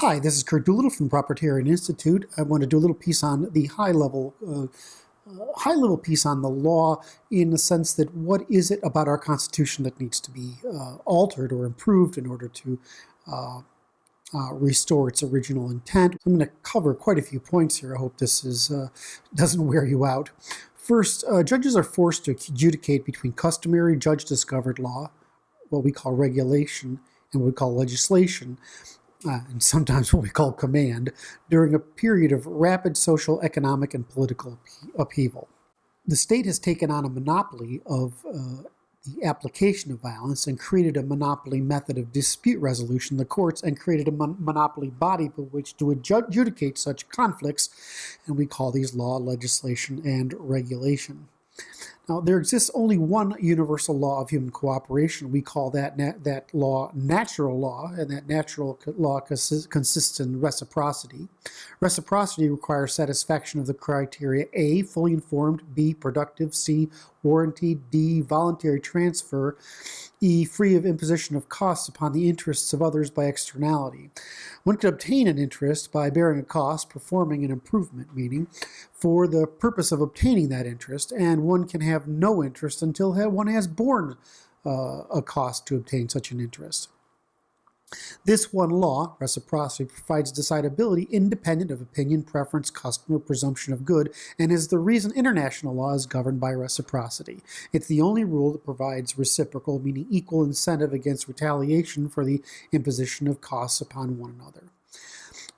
Hi, this is Kurt Doolittle from the Propertarian Institute. I want to do a little piece on the high-level piece on the law, in the sense that what is it about our Constitution that needs to be altered or improved in order to restore its original intent. I'm going to cover quite a few points here. I hope this doesn't wear you out. First, judges are forced to adjudicate between customary judge-discovered law, what we call regulation, and what we call legislation, and sometimes what we call command, during a period of rapid social, economic, and political upheaval. The state has taken on a monopoly of the application of violence and created a monopoly method of dispute resolution, the courts, and created a monopoly body by which to adjudicate such conflicts, and we call these law, legislation, and regulation. Now, there exists only one universal law of human cooperation. We call that law natural law, and that natural law consists in reciprocity. Reciprocity requires satisfaction of the criteria A, fully informed, B, productive, C, warranted, D, voluntary transfer, E, free of imposition of costs upon the interests of others by externality. One can obtain an interest by bearing a cost, performing an improvement, meaning for the purpose of obtaining that interest, and one can have no interest until one has borne a cost to obtain such an interest. This one law, reciprocity, provides decidability independent of opinion, preference, custom, or presumption of good, and is the reason international law is governed by reciprocity. It's the only rule that provides reciprocal, meaning equal incentive against retaliation for the imposition of costs upon one another.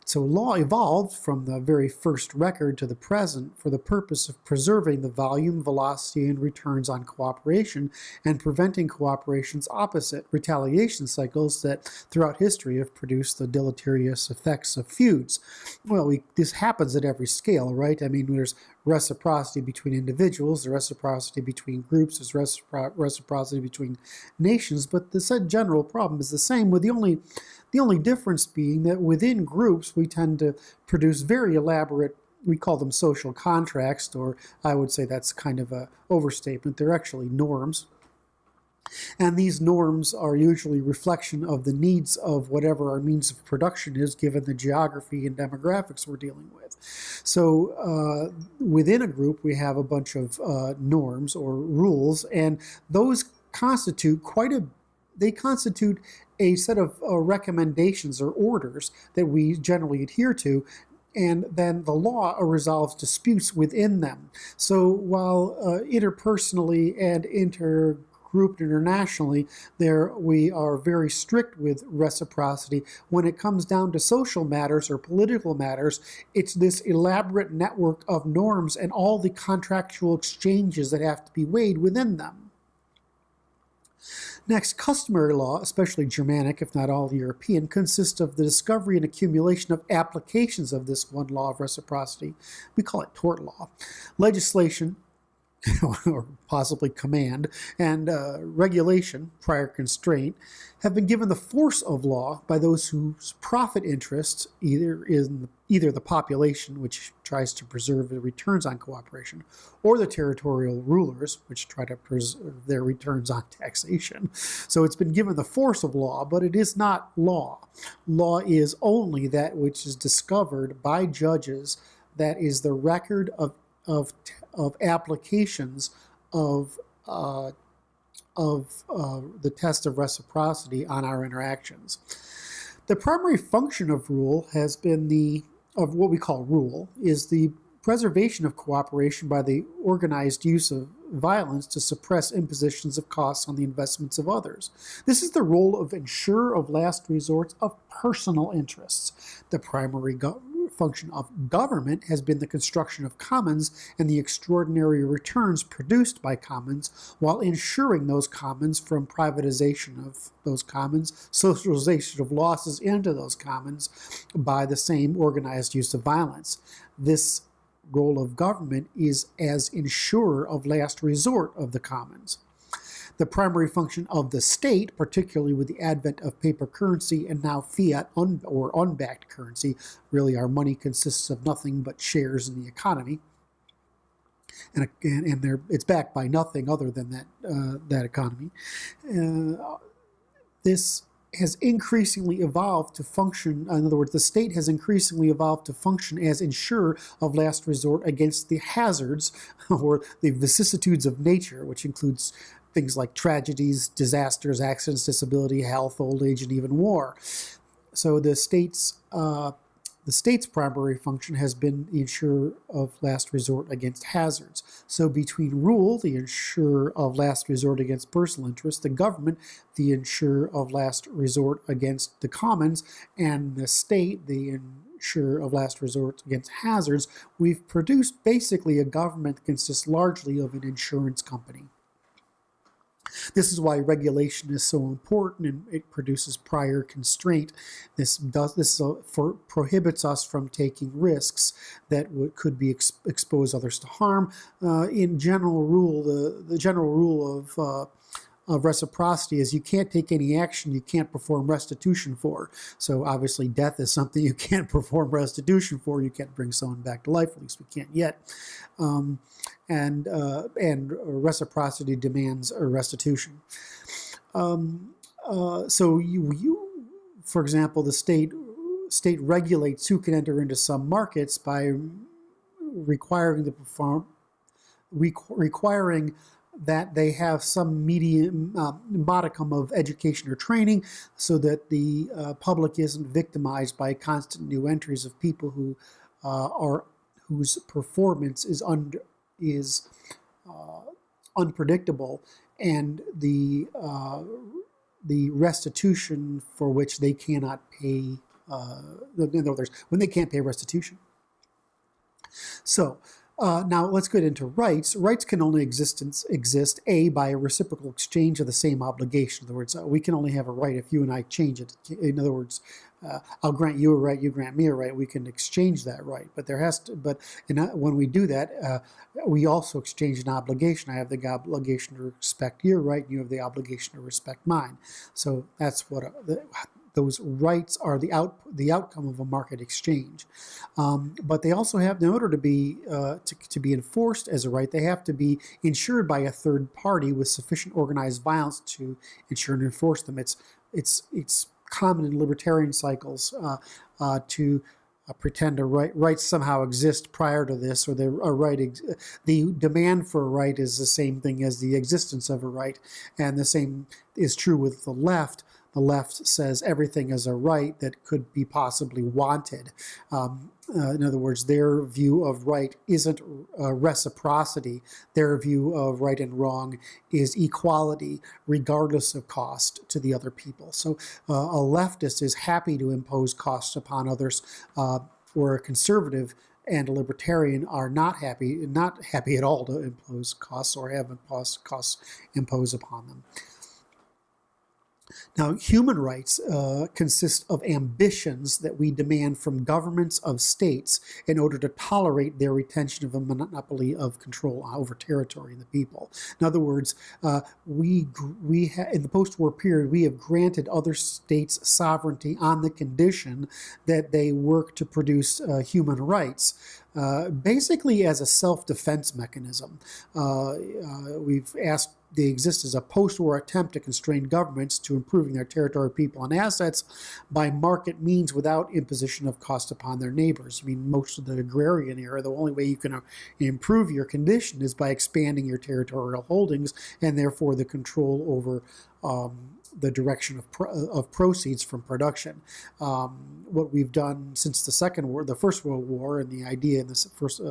So law evolved from the very first record to the present for the purpose of preserving the volume, velocity, and returns on cooperation and preventing cooperation's opposite, retaliation cycles that throughout history have produced the deleterious effects of feuds. Well, this happens at every scale, right? I mean, there's reciprocity between individuals, there's reciprocity between groups, there's reciprocity between nations, but the said general problem is the same, with the only difference being that within groups we tend to produce very elaborate, we call them social contracts, or I would say that's kind of an overstatement. They're actually norms. And these norms are usually reflection of the needs of whatever our means of production is, given the geography and demographics we're dealing with. So within a group we have a bunch of norms or rules, and those constitute a set of recommendations or orders that we generally adhere to, and then the law resolves disputes within them. So while interpersonally and intergrouped internationally, we are very strict with reciprocity, when it comes down to social matters or political matters, it's this elaborate network of norms and all the contractual exchanges that have to be weighed within them. Next, customary law, especially Germanic, if not all European, consists of the discovery and accumulation of applications of this one law of reciprocity. We call it tort law. Legislation, or possibly command, and regulation, prior constraint, have been given the force of law by those whose profit interests, either the population, which tries to preserve the returns on cooperation, or the territorial rulers, which try to preserve their returns on taxation. So it's been given the force of law, but it is not law. Law is only that which is discovered by judges, that is the record of applications of the test of reciprocity on our interactions. The primary function of rule has been of what we call rule, is the preservation of cooperation by the organized use of violence to suppress impositions of costs on the investments of others. This is the role of insurer of last resort of personal interests. The primary function of government has been the construction of commons and the extraordinary returns produced by commons, while ensuring those commons from privatization of those commons, socialization of losses into those commons by the same organized use of violence. This role of government is as insurer of last resort of the commons. The primary function of the state, particularly with the advent of paper currency and now fiat or unbacked currency, really our money consists of nothing but shares in the economy, and it's backed by nothing other than that economy. This has increasingly evolved to function, in other words, the state has increasingly evolved to function as insurer of last resort against the hazards or the vicissitudes of nature, which includes things like tragedies, disasters, accidents, disability, health, old age, and even war. So the state's primary function has been the insurer of last resort against hazards. So between rule, the insurer of last resort against personal interest, the government, the insurer of last resort against the commons, and the state, the insurer of last resort against hazards, we've produced basically a government that consists largely of an insurance company. This is why regulation is so important, and it produces prior constraint. This prohibits us from taking risks that could be expose others to harm. In general rule, the general rule of reciprocity is you can't take any action you can't perform restitution for. So obviously death is something you can't perform restitution for. You can't bring someone back to life, at least we can't yet. And reciprocity demands a restitution. So for example, the state regulates who can enter into some markets by requiring that they have some modicum of education or training, so that the public isn't victimized by constant new entries of people whose performance is unpredictable, and the restitution for which they cannot pay. In other words, when they can't pay restitution. So. Now let's get into rights. Rights can only exist by a reciprocal exchange of the same obligation. In other words, we can only have a right if you and I change it. In other words, I'll grant you a right, you grant me a right. We can exchange that right, but when we do that, we also exchange an obligation. I have the obligation to respect your right, and you have the obligation to respect mine. So that's what those rights are the outcome of a market exchange, but they also have, in order to be enforced as a right, they have to be insured by a third party with sufficient organized violence to ensure and enforce them. It's common in libertarian cycles to pretend rights somehow exist prior to this, or the demand for a right is the same thing as the existence of a right, and the same is true with the left. The left says everything is a right that could be possibly wanted. In other words, their view of right isn't reciprocity. Their view of right and wrong is equality, regardless of cost to the other people. So a leftist is happy to impose costs upon others, where a conservative and a libertarian are not happy at all to impose costs or have costs imposed upon them. Now, human rights consist of ambitions that we demand from governments of states in order to tolerate their retention of a monopoly of control over territory and the people. In other words, in the post-war period, we have granted other states sovereignty on the condition that they work to produce human rights. Basically as a self-defense mechanism. They exist as a post-war attempt to constrain governments to improving their territory, people, and assets by market means without imposition of cost upon their neighbors. I mean, most of the agrarian era, the only way you can improve your condition is by expanding your territorial holdings, and therefore the control over the direction of proceeds from production. What we've done since the First World War, and the idea in the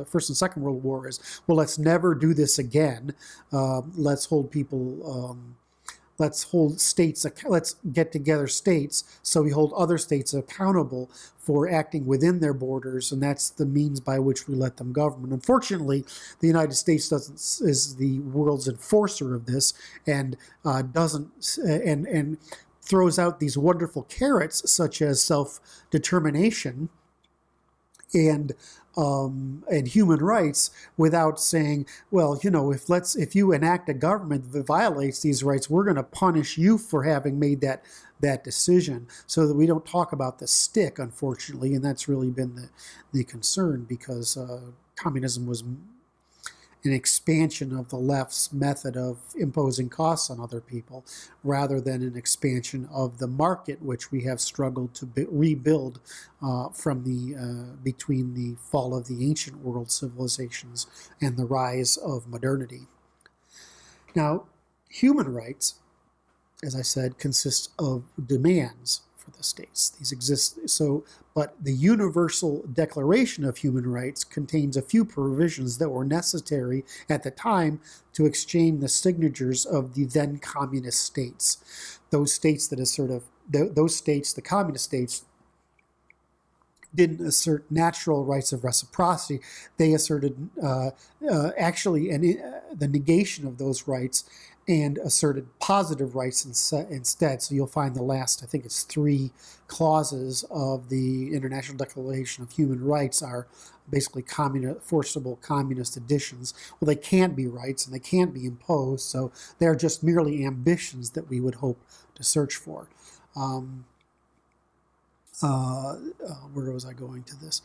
First and Second World War is, well, let's never do this again. Let's hold people. Let's get together states, so we hold other states accountable for acting within their borders, and that's the means by which we let them govern. And unfortunately, the United States is the world's enforcer of this, and throws out these wonderful carrots such as self-determination and human rights, without saying, well, if you enact a government that violates these rights, we're going to punish you for having made that decision. So that we don't talk about the stick, unfortunately, and that's really been the concern, because communism was an expansion of the left's method of imposing costs on other people, rather than an expansion of the market, which we have struggled to rebuild between the fall of the ancient world civilizations and the rise of modernity. Now, human rights, as I said, consist of demands for the states. These exist but the Universal Declaration of Human Rights contains a few provisions that were necessary at the time to exchange the signatures of the then communist states. Those states, the communist states, didn't assert natural rights of reciprocity. They asserted the negation of those rights and asserted positive rights instead. So you'll find the last, I think it's 3 clauses of the International Declaration of Human Rights are basically forcible communist additions. Well, they can't be rights and they can't be imposed, so they're just merely ambitions that we would hope to search for. Where was I going to this?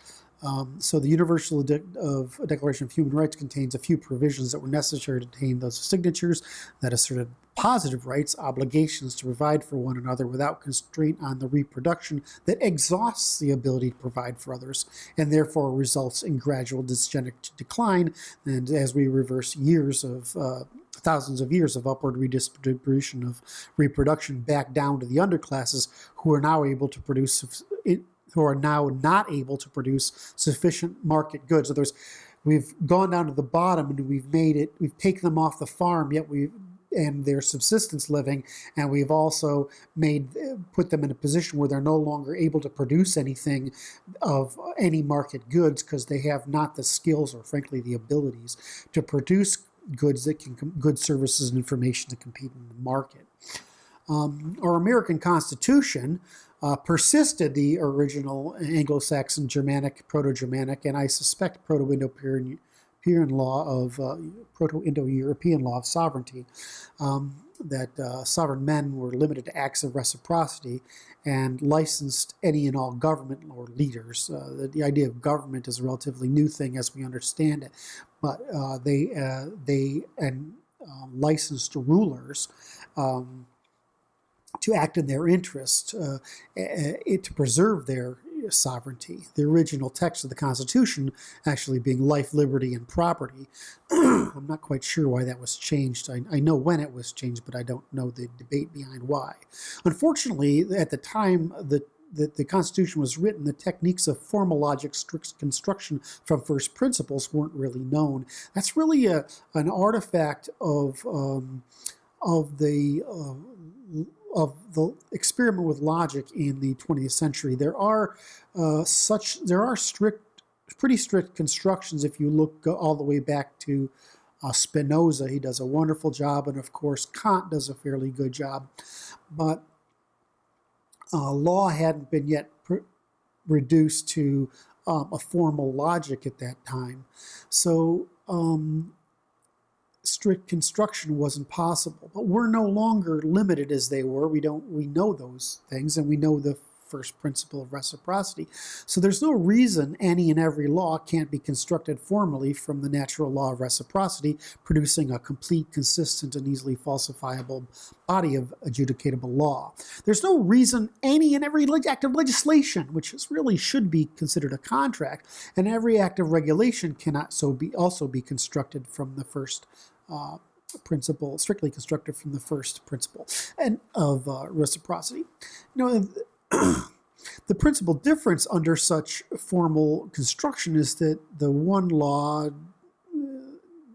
So the Universal Declaration of Human Rights contains a few provisions that were necessary to obtain those signatures that asserted positive rights, obligations to provide for one another without constraint on the reproduction that exhausts the ability to provide for others and therefore results in gradual dysgenic decline. And as we reverse thousands of years of upward redistribution of reproduction back down to the underclasses, who are now not able to produce sufficient market goods. In other words, we've gone down to the bottom and we've taken them off the farm, and their subsistence living, and we've also put them in a position where they're no longer able to produce anything of any market goods because they have not the skills or frankly the abilities to produce goods services and information to compete in the market. Our American Constitution persisted the original Anglo-Saxon, Germanic, Proto-Germanic, and I suspect Proto-Indo-European Proto-Indo-European law of sovereignty, that sovereign men were limited to acts of reciprocity and licensed any and all government or leaders. The idea of government is a relatively new thing as we understand it, but they licensed rulers to act in their interest, to preserve their sovereignty. The original text of the Constitution actually being life, liberty, and property. I'm not quite sure why that was changed. I know when it was changed, but I don't know the debate behind why. Unfortunately, at the time that the Constitution was written, the techniques of formal logic, strict construction from first principles weren't really known. That's really an artifact of the experiment with logic in the 20th century. There are pretty strict constructions. If you look all the way back to Spinoza, he does a wonderful job, and of course Kant does a fairly good job. But law hadn't been yet reduced to a formal logic at that time. So strict construction wasn't possible, but we're no longer limited as they were. We know those things, and we know the first principle of reciprocity. So there's no reason any and every law can't be constructed formally from the natural law of reciprocity, producing a complete, consistent, and easily falsifiable body of adjudicatable law. There's no reason any and every act of legislation, which really should be considered a contract, and every act of regulation cannot also be constructed from the first principle, strictly constructed from the first principle and of reciprocity. The principal difference under such formal construction is that the one law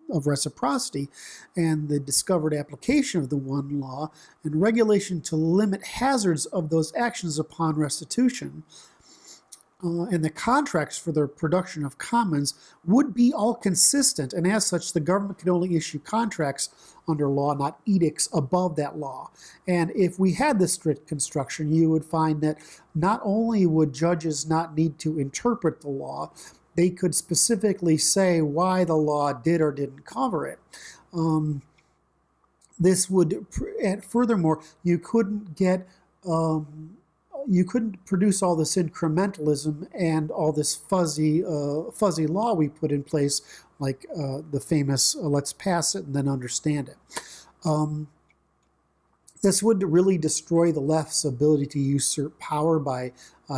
of reciprocity and the discovered application of the one law and regulation to limit hazards of those actions upon restitution and the contracts for the production of commons would be all consistent, and as such the government could only issue contracts under law, not edicts above that law. And if we had this strict construction, you would find that not only would judges not need to interpret the law, they could specifically say why the law did or didn't cover it. This would, and furthermore, you couldn't get you couldn't produce all this incrementalism and all this fuzzy law we put in place, like the famous let's pass it and then understand it. This would really destroy the left's ability to usurp power by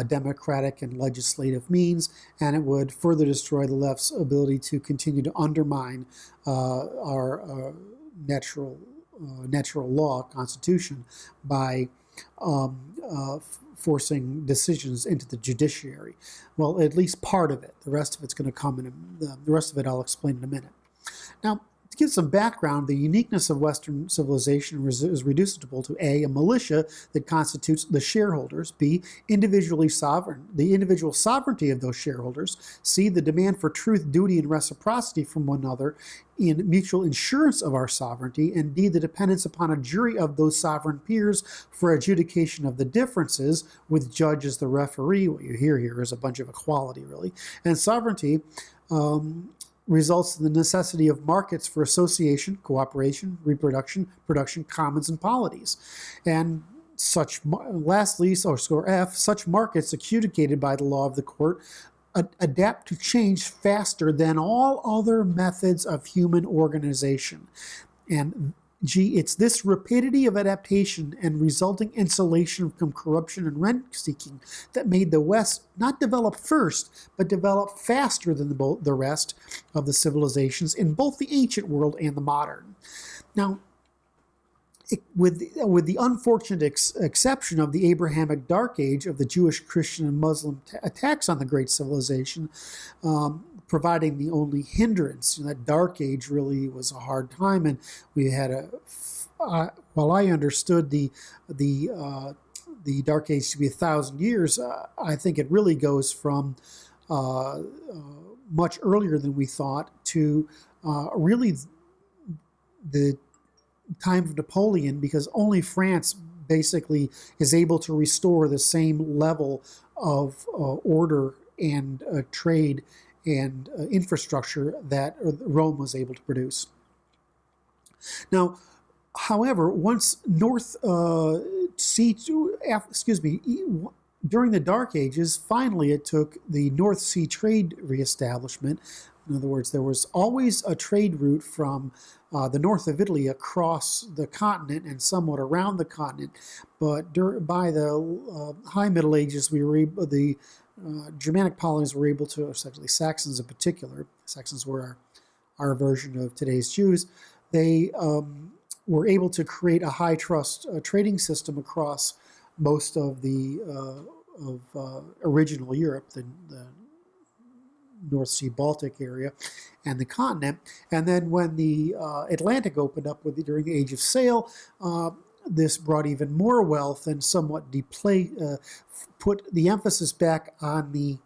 democratic and legislative means, and it would further destroy the left's ability to continue to undermine our natural law, Constitution, by forcing decisions into the judiciary. Well, at least part of it. The rest of it's going to come the rest of it I'll explain in a minute. Now, to give some background, the uniqueness of Western civilization is reducible to A, a militia that constitutes the shareholders, B, the individual sovereignty of those shareholders, C, the demand for truth, duty, and reciprocity from one another in mutual insurance of our sovereignty, and D, the dependence upon a jury of those sovereign peers for adjudication of the differences, with judge as the referee. What you hear here is a bunch of equality, really. And sovereignty results in the necessity of markets for association, cooperation, reproduction, production, commons, and polities. And lastly, score F, such markets adjudicated by the law of the court adapt to change faster than all other methods of human organization. And G, it's this rapidity of adaptation and resulting insulation from corruption and rent-seeking that made the West not develop first, but develop faster than the rest of the civilizations in both the ancient world and the modern. Now, with the unfortunate exception of the Abrahamic Dark Age of the Jewish, Christian, and Muslim attacks on the great civilization, providing the only hindrance. That Dark Age really was a hard time, and we had while I understood the Dark Age to be 1,000 years, I think it really goes from much earlier than we thought to really the time of Napoleon, because only France basically is able to restore the same level of order and trade and infrastructure that Rome was able to produce. Now, however, once during the Dark Ages, finally it took the North Sea trade reestablishment. In other words, there was always a trade route from the north of Italy across the continent and somewhat around the continent. But by the High Middle Ages, the Germanic colonies were able to, especially Saxons in particular, Saxons were our version of today's Jews, they were able to create a high trust trading system across most of the original Europe, the North Sea Baltic area, and the continent. And then when the Atlantic opened up during the Age of Sail, this brought even more wealth and somewhat put the emphasis back on the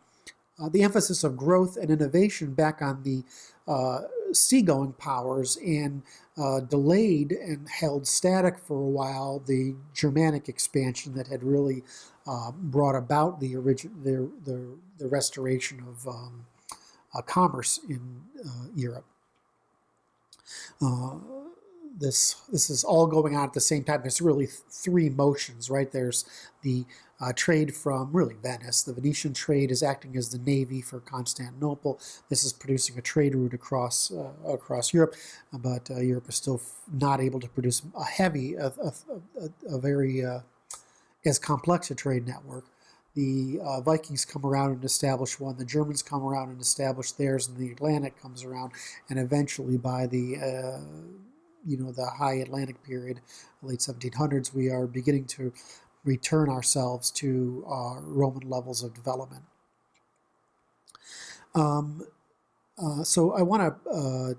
emphasis of growth and innovation back on the seagoing powers, and delayed and held static for a while the Germanic expansion that had really brought about the restoration of commerce in Europe. This is all going on at the same time. There's really three motions, right? There's the trade from really Venice. The Venetian trade is acting as the navy for Constantinople. This is producing a trade route across Europe, but Europe is still not able to produce a very as complex a trade network. The Vikings come around and establish one. The Germans come around and establish theirs, and the Atlantic comes around, and eventually by the the High Atlantic period, late 1700s, we are beginning to return ourselves to Roman levels of development. So I want to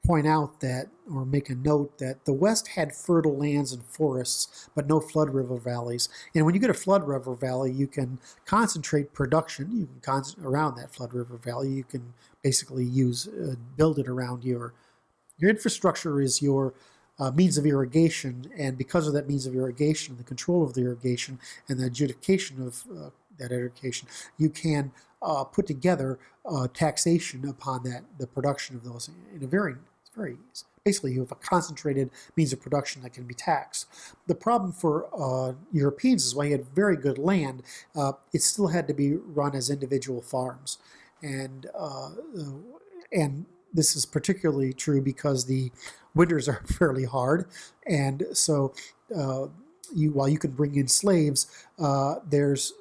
point out that, or make a note that the West had fertile lands and forests, but no flood river valleys. And when you get a flood river valley, you can concentrate production. You can around that flood river valley. You can basically build it around your infrastructure is your means of irrigation, and because of that means of irrigation, the control of the irrigation, and the adjudication of that irrigation, you can put together taxation upon the production of those in a very very easy. Basically, you have a concentrated means of production that can be taxed. The problem for Europeans is while you had very good land, it still had to be run as individual farms. And this is particularly true because the winters are fairly hard, and so while you can bring in slaves, there's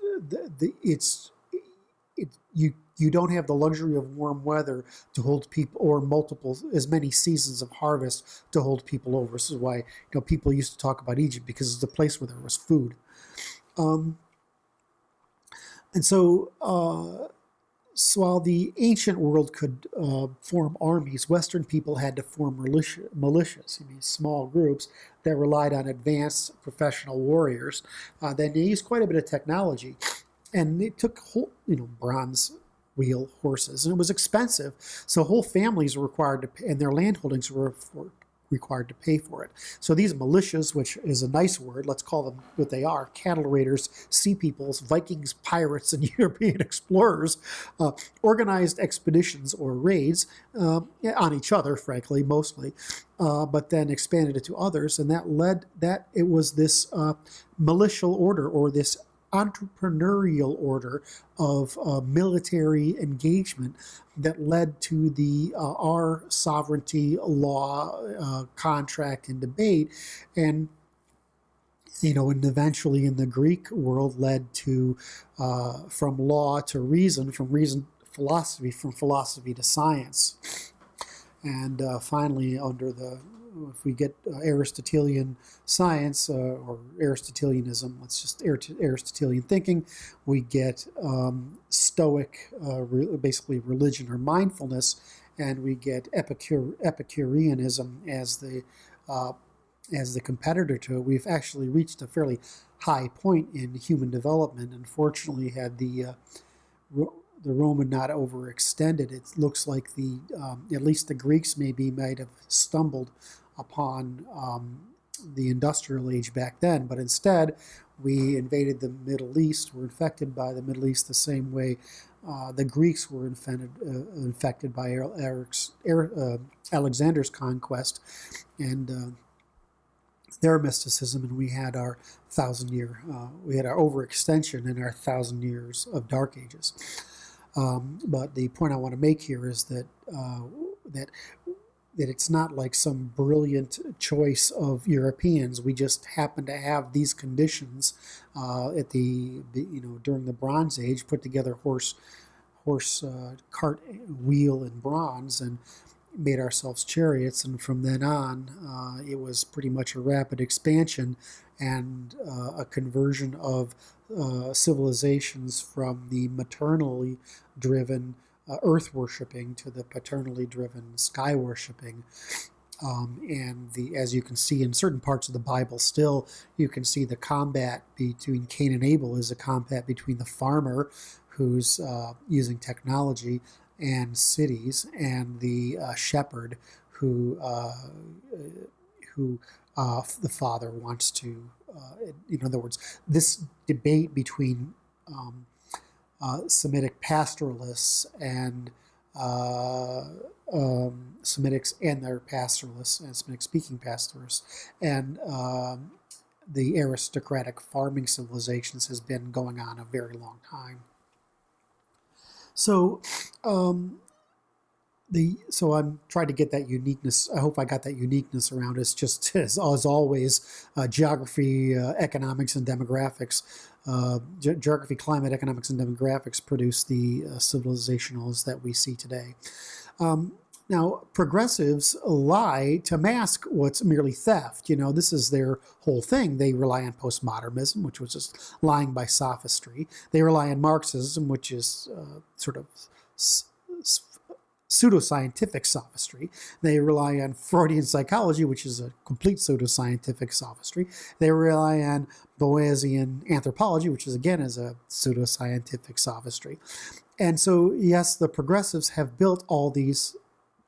you don't have the luxury of warm weather to hold people, or as many seasons of harvest to hold people over. This is why people used to talk about Egypt, because it's a place where there was food. And so while the ancient world could form armies, Western people had to form militias, small groups that relied on advanced professional warriors. Then they used quite a bit of technology, and they took bronze wheel horses, and it was expensive. So whole families were required to pay, and their landholdings were required to pay for it. So these militias, which is a nice word, let's call them what they are: cattle raiders, sea peoples, Vikings, pirates, and European explorers, organized expeditions or raids on each other, frankly, mostly, but then expanded it to others, and it was this militial order, or this entrepreneurial order of military engagement that led to the our sovereignty law contract and debate, and and eventually in the Greek world led to from law to reason, from reason philosophy, from philosophy to science, and finally if we get Aristotelian science or Aristotelianism, let's just Aristotelian thinking, we get Stoic, basically religion or mindfulness, and we get Epicureanism as the competitor to it. We've actually reached a fairly high point in human development. Unfortunately, had the Roman not overextended, it looks like at least the Greeks might have stumbled upon the industrial age back then, but instead we invaded the Middle East, were infected by the Middle East the same way the Greeks were infected by Alexander's conquest and their mysticism, and we had our overextension in our 1,000 years of Dark Ages. But the point I want to make here is that it's not like some brilliant choice of Europeans. We just happen to have these conditions during the Bronze Age, put together horse, cart, wheel, and bronze, and made ourselves chariots. And from then on, it was pretty much a rapid expansion and a conversion of civilizations from the maternally driven earth worshipping to the paternally driven sky worshipping. As you can see in certain parts of the Bible, still you can see the combat between Cain and Abel is a combat between the farmer who's using technology and cities, and the shepherd who the father wants to. In other words, this debate between Semitic pastoralists and Semitics and their pastoralists and Semitic-speaking pastoralists and the aristocratic farming civilizations has been going on a very long time. So, so I'm trying to get that uniqueness. I hope I got that uniqueness around us. Just as always, geography, economics, and demographics. Geography, climate, economics, and demographics produce the civilizationals that we see today. Now, progressives lie to mask what's merely theft. This is their whole thing. They rely on postmodernism, which was just lying by sophistry. They rely on Marxism, which is sort of pseudoscientific sophistry. They rely on Freudian psychology, which is a complete pseudoscientific sophistry. They rely on Boasian anthropology, which is again is a pseudoscientific sophistry. And so, yes, the progressives have built all these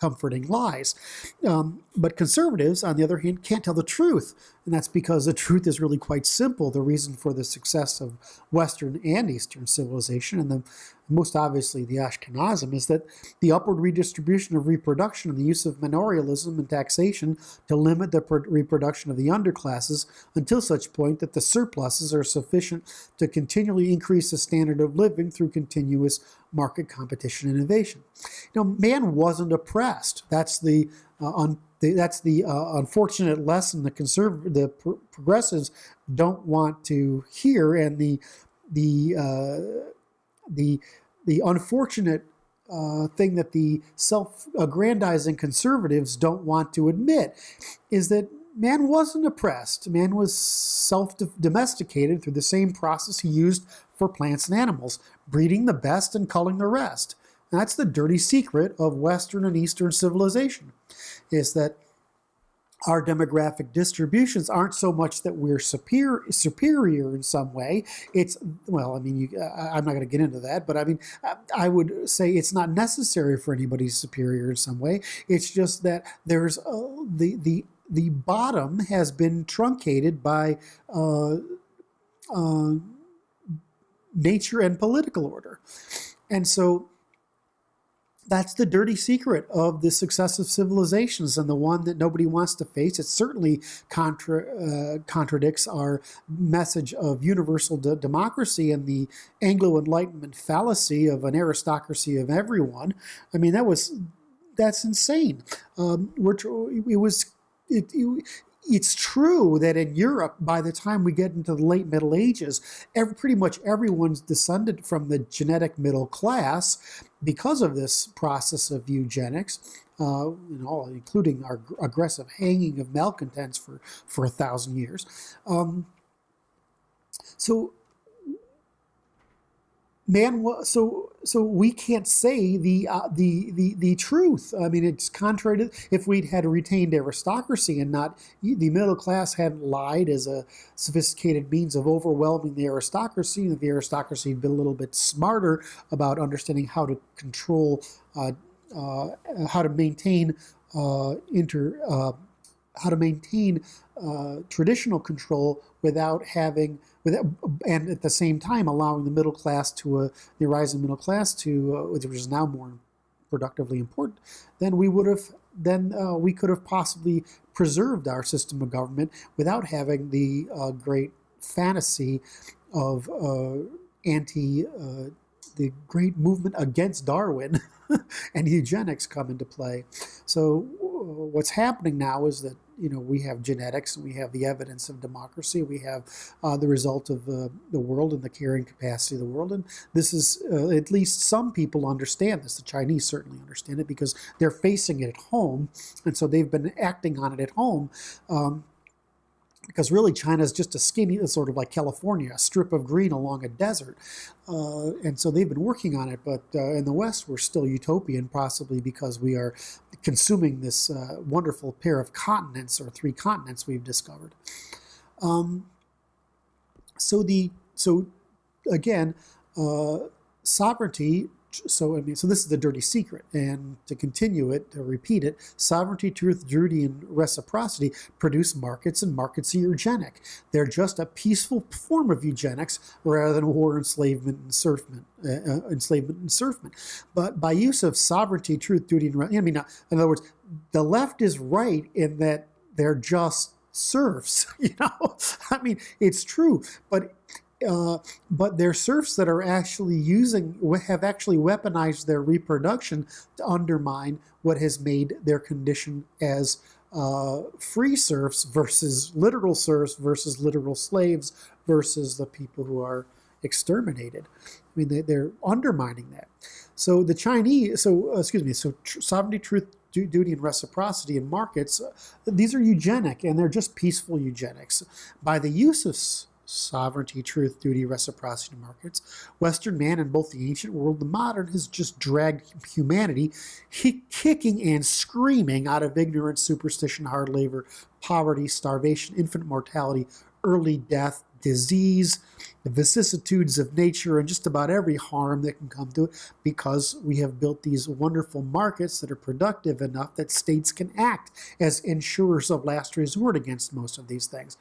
comforting lies. But conservatives, on the other hand, can't tell the truth. And that's because the truth is really quite simple. The reason for the success of Western and Eastern civilization, and most obviously the Ashkenazim, is that the upward redistribution of reproduction and the use of manorialism and taxation to limit the reproduction of the underclasses until such point that the surpluses are sufficient to continually increase the standard of living through continuous market competition and innovation. Man wasn't oppressed. That's the unfortunate lesson the progressives don't want to hear, and the unfortunate thing that the self-aggrandizing conservatives don't want to admit is that man wasn't oppressed. Man was self-domesticated through the same process he used for plants and animals, breeding the best and culling the rest. And that's the dirty secret of Western and Eastern civilization, is that our demographic distributions aren't so much that we're superior in some way. It's, well, I mean, I'm not going to get into that, but I mean, I would say it's not necessary for anybody superior in some way. It's just that there's the bottom has been truncated by nature and political order. And so that's the dirty secret of the successive civilizations, and the one that nobody wants to face. It certainly contradicts our message of universal democracy and the Anglo-Enlightenment fallacy of an aristocracy of everyone. I mean, that's insane. It's true that in Europe, by the time we get into the late Middle Ages, pretty much everyone's descended from the genetic middle class because of this process of eugenics, including our aggressive hanging of malcontents for 1,000 years. So we can't say the truth. I mean, it's contrary to, if we'd had retained aristocracy and not the middle class hadn't lied as a sophisticated means of overwhelming the aristocracy, and the aristocracy had been a little bit smarter about understanding how to control, how to maintain traditional control and at the same time allowing the middle class the rising middle class which is now more productively important, then we could have possibly preserved our system of government without having the great fantasy of the great movement against Darwin and eugenics come into play. So what's happening now is that we have genetics, and we have the evidence of democracy, we have the result of the world and the carrying capacity of the world, and this is at least some people understand this. The Chinese certainly understand it because they're facing it at home, and so they've been acting on it at home. Because really China is just a skinny, sort of like California, a strip of green along a desert. And so they've been working on it, but in the West we're still utopian, possibly because we are consuming this wonderful pair of continents, or 3 continents we've discovered. So again, sovereignty. So this is the dirty secret, and to repeat it, sovereignty, truth, duty, and reciprocity produce markets, and markets are eugenic. They're just a peaceful form of eugenics rather than war, enslavement, and serfment. But by use of sovereignty, truth, duty, and in other words, the left is right in that they're just serfs. I mean, it's true, but they're serfs that are actually have actually weaponized their reproduction to undermine what has made their condition as free serfs versus literal slaves versus the people who are exterminated. I mean, they're undermining that. So the Chinese, sovereignty, truth, duty, and reciprocity in markets, these are eugenic, and they're just peaceful eugenics. By the use of sovereignty, truth, duty, reciprocity markets, Western man in both the ancient world and the modern has just dragged humanity kicking and screaming out of ignorance, superstition, hard labor, poverty, starvation, infant mortality, early death, disease, the vicissitudes of nature, and just about every harm that can come to it, because we have built these wonderful markets that are productive enough that states can act as insurers of last resort against most of these things.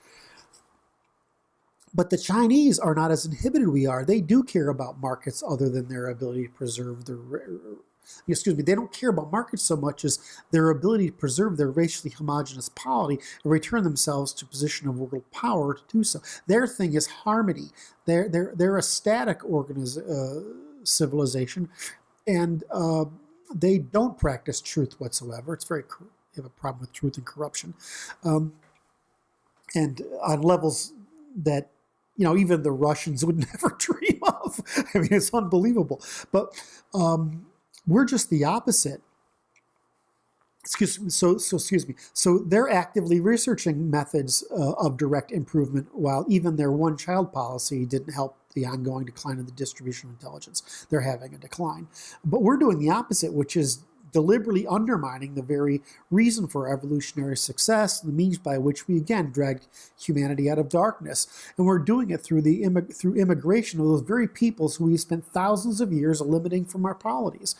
But the Chinese are not as inhibited we are. They do care about markets other than their ability to preserve their, they don't care about markets so much as their ability to preserve their racially homogenous polity and return themselves to a position of world power to do so. Their thing is harmony. They're a static civilization, and they don't practice truth whatsoever. It's very, they have a problem with truth and corruption, and on levels that even the Russians would never dream of. I mean, it's unbelievable. But we're just the opposite. Excuse me. So they're actively researching methods of direct improvement, while even their one-child policy didn't help the ongoing decline of the distribution of intelligence. They're having a decline. But we're doing the opposite, which is deliberately undermining the very reason for evolutionary success, the means by which we again dragged humanity out of darkness. And we're doing it through through immigration of those very peoples who we've spent thousands of years eliminating from our polities.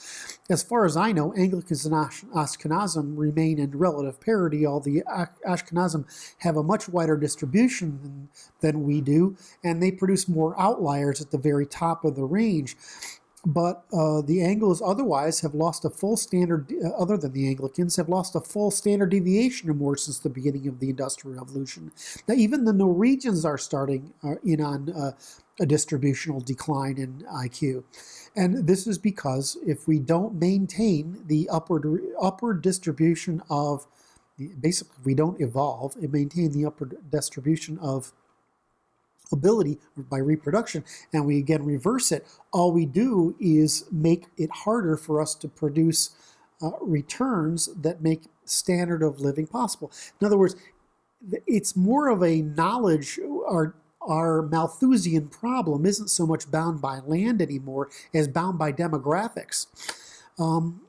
As far as I know, Anglicans and Ashkenazim remain in relative parity, although the Ashkenazim have a much wider distribution than we do, and they produce more outliers at the very top of the range. But the Anglos otherwise have lost a full standard, other than the Anglicans, have lost a full standard deviation or more since the beginning of the Industrial Revolution. Now, even the Norwegians are starting in on a distributional decline in IQ. And this is because if we don't maintain the upward distribution of, basically, if we don't evolve and maintain the upward distribution of ability by reproduction, and we again reverse it, all we do is make it harder for us to produce returns that make standard of living possible. In other words, it's more of a knowledge, our Malthusian problem isn't so much bound by land anymore as bound by demographics.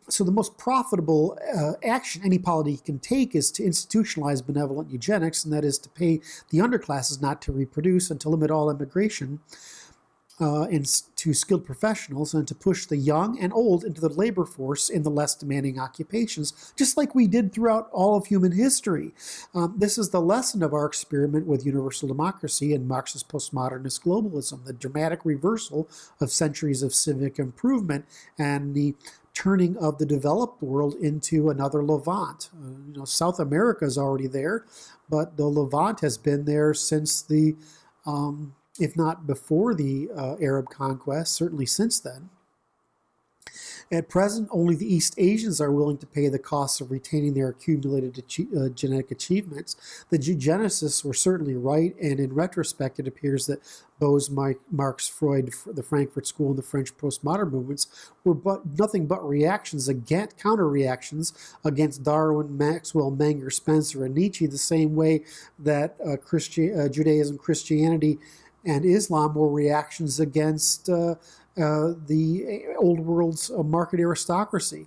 So the most profitable action any polity can take is to institutionalize benevolent eugenics, and that is to pay the underclasses not to reproduce and to limit all immigration to skilled professionals, and to push the young and old into the labor force in the less demanding occupations, just like we did throughout all of human history. This is the lesson of our experiment with universal democracy and Marxist postmodernist globalism, the dramatic reversal of centuries of civic improvement and the turning of the developed world into another Levant. South America is already there, but the Levant has been there since the, if not before the Arab conquest, certainly since then. At present, only the East Asians are willing to pay the costs of retaining their accumulated genetic achievements. The eugenicists were certainly right, and in retrospect, it appears that Bose, Marx, Freud, the Frankfurt School, and the French postmodern movements were nothing but counter-reactions against Darwin, Maxwell, Menger, Spencer, and Nietzsche, the same way that Judaism, Christianity, and Islam were reactions against the old world's market aristocracy.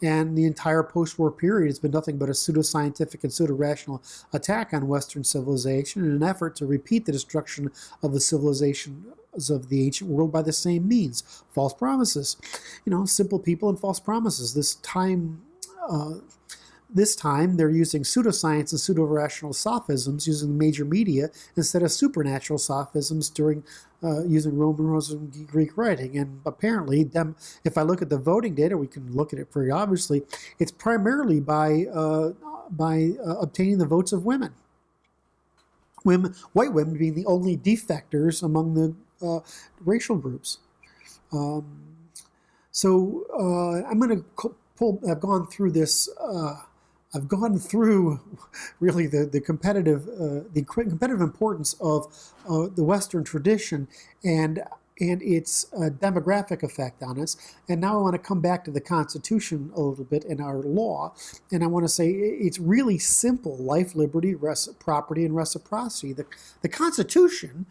And the entire post-war period has been nothing but a pseudoscientific and pseudo-rational attack on Western civilization in an effort to repeat the destruction of the civilizations of the ancient world by the same means. False promises. Simple people and false promises. This time they're using pseudoscience and pseudo-rational sophisms using the major media instead of supernatural sophisms during using Roman rose and Greek writing. And apparently, if I look at the voting data, we can look at it pretty obviously, it's primarily by obtaining the votes of women. White women being the only defectors among the racial groups. So I'm going to I've gone through this. I've gone through really the competitive importance of the Western tradition and its demographic effect on us. And now I want to come back to the Constitution a little bit and our law. And I want to say it's really simple: life, liberty, property, and reciprocity. The Constitution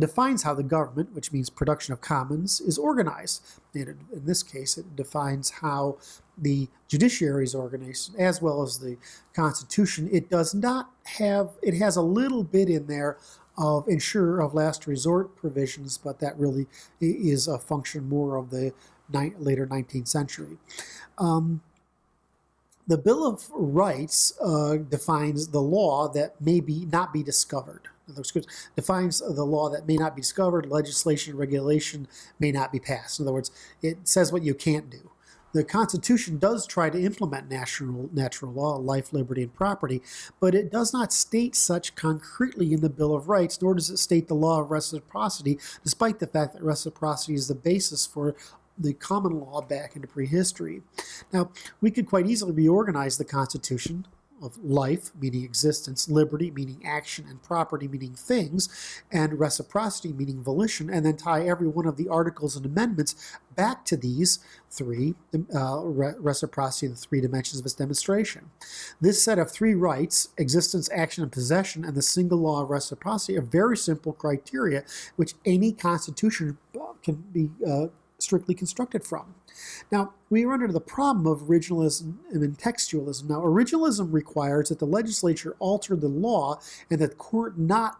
defines how the government, which means production of commons, is organized. And in this case, it defines how the judiciary is organized, as well as the Constitution. It does not have, it has a little bit in there of insurer of last resort provisions, but that really is a function more of the later 19th century. The Bill of Rights defines the law that may not be discovered. Defines the law that may not be discovered, legislation, regulation may not be passed. In other words, it says what you can't do. The Constitution does try to implement natural law, life, liberty, and property, but it does not state such concretely in the Bill of Rights, nor does it state the law of reciprocity, despite the fact that reciprocity is the basis for the common law back into prehistory. Now, we could quite easily reorganize the Constitution of life, meaning existence, liberty, meaning action, and property, meaning things, and reciprocity, meaning volition, and then tie every one of the articles and amendments back to these three, reciprocity, the three dimensions of its demonstration. This set of three rights, existence, action, and possession, and the single law of reciprocity are very simple criteria which any constitution can be strictly constructed from. Now, we run into the problem of originalism and textualism. Now, originalism requires that the legislature alter the law and that the court not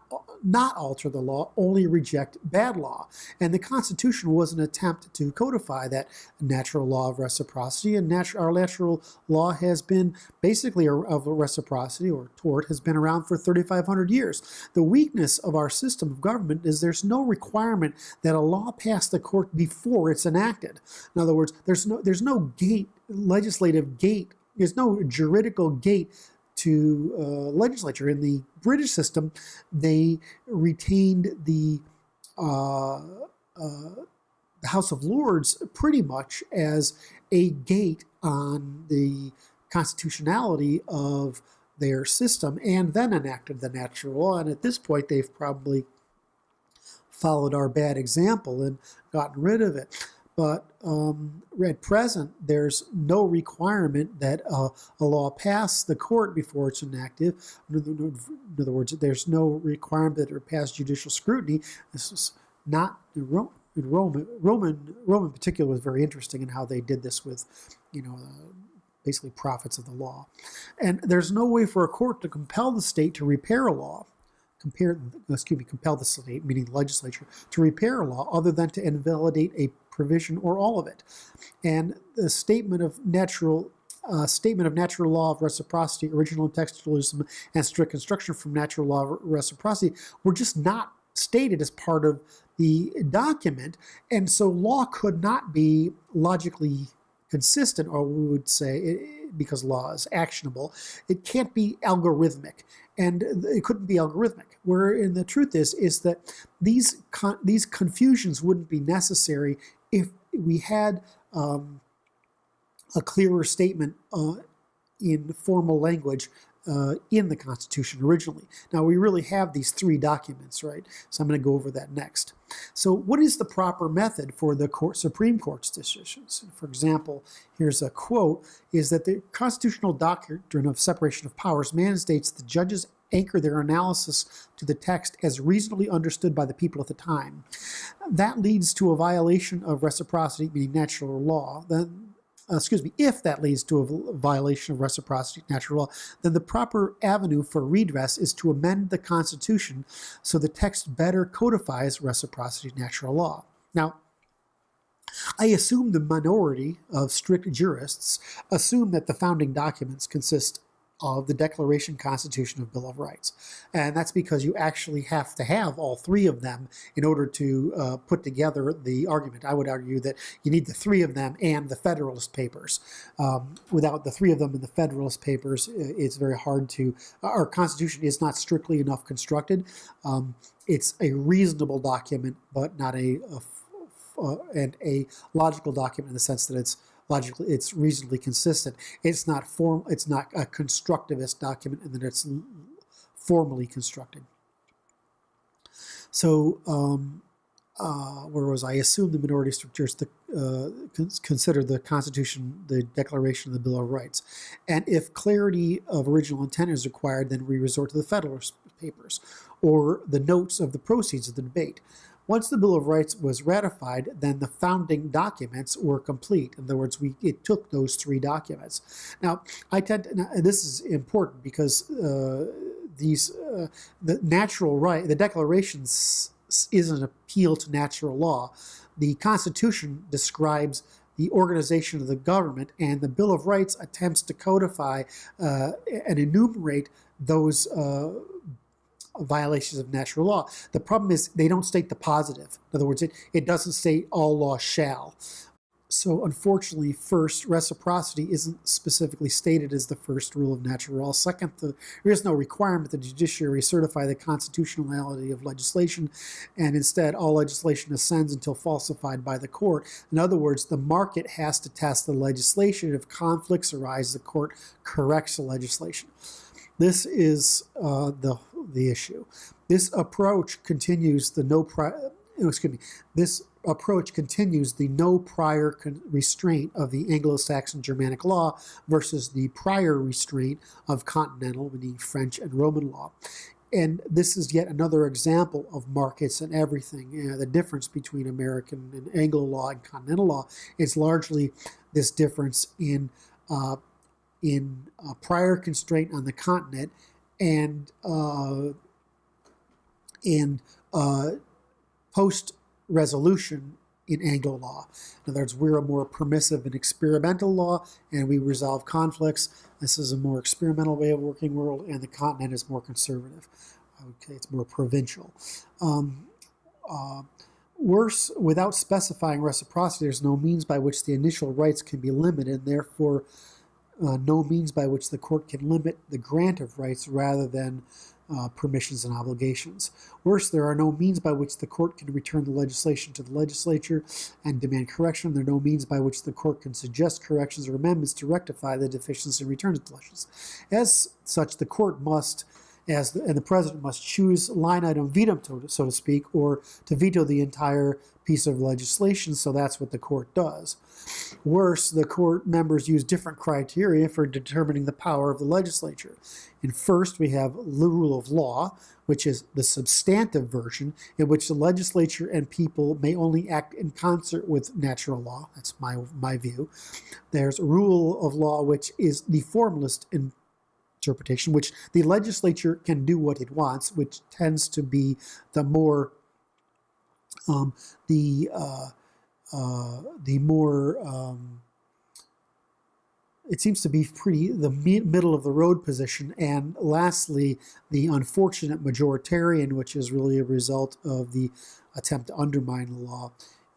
alter the law, only reject bad law. And the Constitution was an attempt to codify that natural law of reciprocity, and our natural law has been basically of reciprocity or tort has been around for 3,500 years. The weakness of our system of government is there's no requirement that a law pass the court before it's enacted. In other words, there's no gate, legislative gate, there's no juridical gate to legislature. In the British system, they retained the House of Lords pretty much as a gate on the constitutionality of their system, and then enacted the natural law. And at this point, they've probably followed our bad example and gotten rid of it. But at present, there's no requirement that a law pass the court before it's enacted. In other words, there's no requirement that it pass judicial scrutiny. This is not Rome in particular was very interesting in how they did this with, basically prophets of the law. And there's no way for a court to compel the state to repair a law. Compel the state, meaning the legislature, to repair a law other than to invalidate a provision or all of it. And the statement of natural law of reciprocity, original textualism, and strict construction from natural law of reciprocity were just not stated as part of the document, and so law could not be logically consistent, or we would say, because law is actionable, it can't be algorithmic, and it couldn't be algorithmic. Wherein the truth is that these confusions wouldn't be necessary if we had a clearer statement in formal language in the Constitution originally. Now, we really have these three documents, right? So I'm going to go over that next. So what is the proper method for the Supreme Court's decisions? For example, here's a quote, is that the constitutional doctrine of separation of powers mandates the judges anchor their analysis to the text as reasonably understood by the people at the time. That leads to a violation of reciprocity, meaning natural law. If that leads to a violation of reciprocity, natural law, then the proper avenue for redress is to amend the Constitution so the text better codifies reciprocity, natural law. Now, I assume the minority of strict jurists assume that the founding documents consist of the Declaration, Constitution, of Bill of Rights. And that's because you actually have to have all three of them in order to put together the argument. I would argue that you need the three of them and the Federalist Papers. Without the three of them in the Federalist Papers, it's very hard to, our Constitution is not strictly enough constructed. It's a reasonable document, but not a logical document in the sense that it's reasonably consistent. It's not a constructivist document, and that it's formally constructed. So, where was I? Assume the minority structures consider the Constitution, the Declaration, and the Bill of Rights. And if clarity of original intent is required, then we resort to the Federalist Papers or the notes of the proceeds of the debate. Once the Bill of Rights was ratified, then the founding documents were complete. In other words, it took those three documents. Now, this is important because the natural right, the Declaration is an appeal to natural law. The Constitution describes the organization of the government, and the Bill of Rights attempts to codify and enumerate those violations of natural law. The problem is they don't state the positive. In other words, it doesn't say all law shall. So unfortunately, first, reciprocity isn't specifically stated as the first rule of natural law. Second, there is no requirement that the judiciary certify the constitutionality of legislation, and instead all legislation ascends until falsified by the court. In other words, the market has to test the legislation. If conflicts arise, the court corrects the legislation. This is the issue. This approach continues the no prior restraint of the Anglo-Saxon Germanic law versus the prior restraint of continental, meaning French and Roman law. And this is yet another example of markets and everything. The difference between American and Anglo law and continental law is largely this difference in prior constraint on the continent and post-resolution in Anglo law. In other words, we're a more permissive and experimental law, and we resolve conflicts. This is a more experimental way of working world, and the continent is more conservative. Okay, it's more provincial. Worse, without specifying reciprocity, there's no means by which the initial rights can be limited, and therefore no means by which the court can limit the grant of rights rather than permissions and obligations. Worse, there are no means by which the court can return the legislation to the legislature and demand correction. There are no means by which the court can suggest corrections or amendments to rectify the deficiency and return it to the legislature. As such, the court must, and the president must choose line item veto, so to speak, or to veto the entire piece of legislation, so that's what the court does. Worse, the court members use different criteria for determining the power of the legislature. And first, we have the rule of law, which is the substantive version, in which the legislature and people may only act in concert with natural law. That's my view. There's rule of law, which is the formalist interpretation, which the legislature can do what it wants, which tends to be the more it seems to be the middle of the road position. And lastly, the unfortunate majoritarian, which is really a result of the attempt to undermine the law,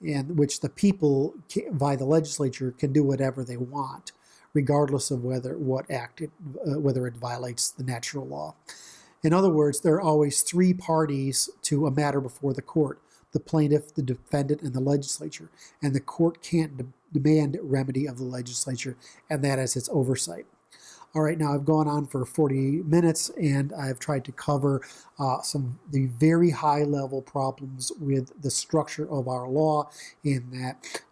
and which the people via the legislature can do whatever they want, regardless of whether it violates the natural law. In other words, there are always three parties to a matter before the court: the plaintiff, the defendant, and the legislature. And the court can't demand remedy of the legislature, and that is its oversight. All right, now I've gone on for 40 minutes, and I've tried to cover the very high-level problems with the structure of our law, in that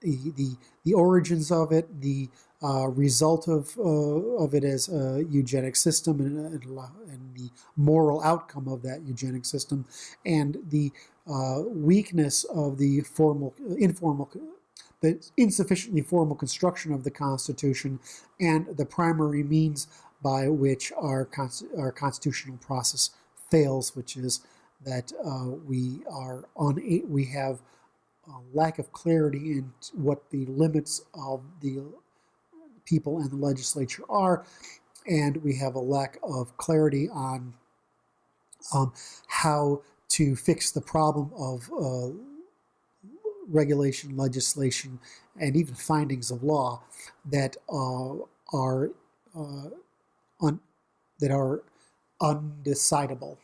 the origins of it, the result of it as a eugenic system, and the moral outcome of that eugenic system, and the weakness of the the insufficiently formal construction of the Constitution, and the primary means by which our constitutional process fails, which is that we have a lack of clarity in what the limits of the people and the legislature are, and we have a lack of clarity on how to fix the problem of regulation, legislation, and even findings of law that are undecidable.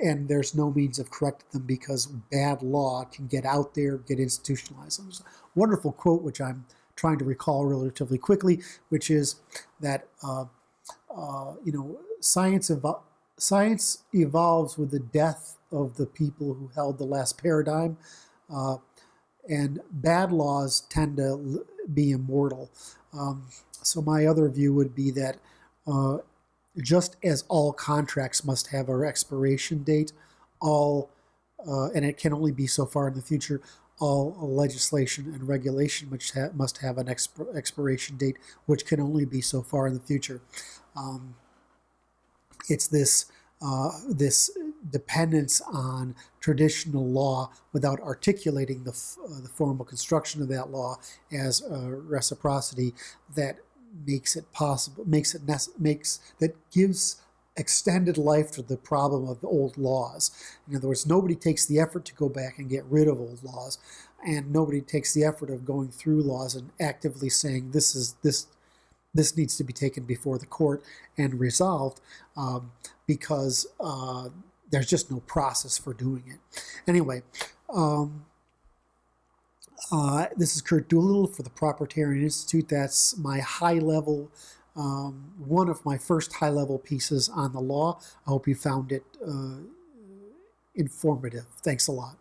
And there's no means of correcting them because bad law can get out there, get institutionalized. There's a wonderful quote which I'm trying to recall relatively quickly, which is that science evolves with the death of the people who held the last paradigm, and bad laws tend to be immortal. So my other view would be that just as all contracts must have an expiration date, and it can only be so far in the future, all legislation and regulation which must have an expiration date, which can only be so far in the future. It's this dependence on traditional law without articulating the formal construction of that law as reciprocity that makes it possible, that gives extended life to the problem of old laws. In other words, nobody takes the effort to go back and get rid of old laws, and nobody takes the effort of going through laws and actively saying this needs to be taken before the court and resolved, because there's just no process for doing it. Anyway, this is Kurt Doolittle for the Propertarian Institute. That's my high-level, one of my first high-level pieces on the law. I hope you found it informative. Thanks a lot.